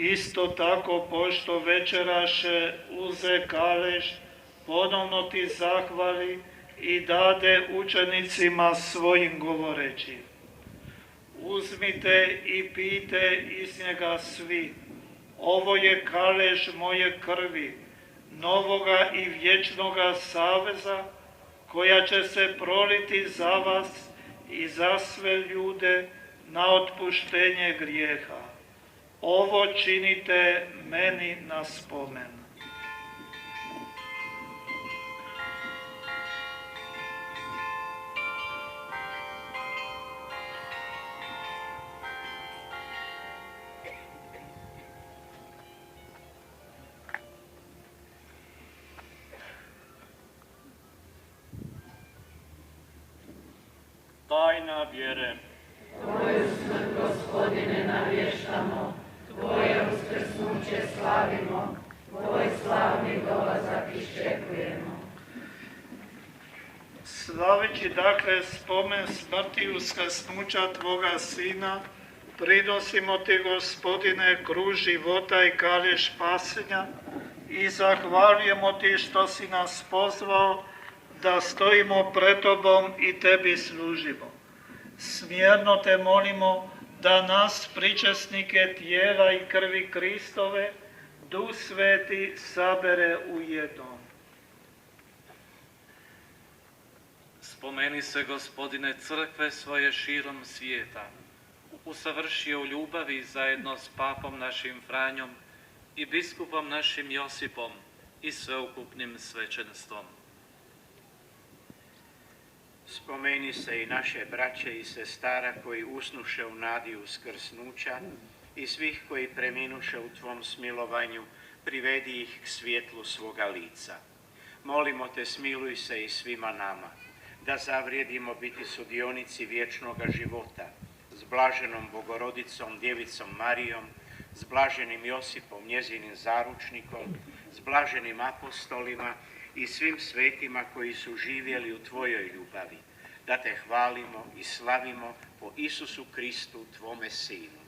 Isto tako, pošto večeraše, uze kaleš, ponovno ti zahvali i dade učenicima svojim govoreći: uzmite i pijte iz njega svi, ovo je kaleš moje krvi, novoga i vječnoga saveza, koja će se proliti za vas i za sve ljude na otpuštenje grijeha. Ovo činite meni na spomen. Tajna vjere. Tvoju smrt, Gospodine, navještamo, Tvoje uskrsnuće slavimo, Tvoj slavni dolazak iščekujemo. Slaveći dakle spomen smrti i uskrsnuća Tvoga Sina, prinosimo Ti, Gospodine, kruž života i kaleš spasenja i zahvaljujemo Ti što si nas pozvao da stojimo pred Tobom i Tebi služimo. Smjerno Te molimo da nas, pričesnike tijela i krvi Kristove, Duh Sveti sabere u jednom. Spomeni se, Gospodine, crkve svoje širom svijeta. Usavrši u ljubavi zajedno s papom našim Franjom i biskupom našim Josipom i sveukupnim svećenstvom. Spomeni se i naše braće i sestara koji usnuše u nadi uskrsnuća i svih koji preminuše u Tvom smilovanju, privedi ih k svjetlu svoga lica. Molimo Te, smiluj se i svima nama, da zavrijedimo biti sudionici vječnoga života, s blaženom Bogorodicom, Djevicom Marijom, s blaženim Josipom, njezinim zaručnikom, s blaženim apostolima i svim svetima koji su živjeli u Tvojoj ljubavi, da Te hvalimo i slavimo po Isusu Kristu, Tvome Sinu.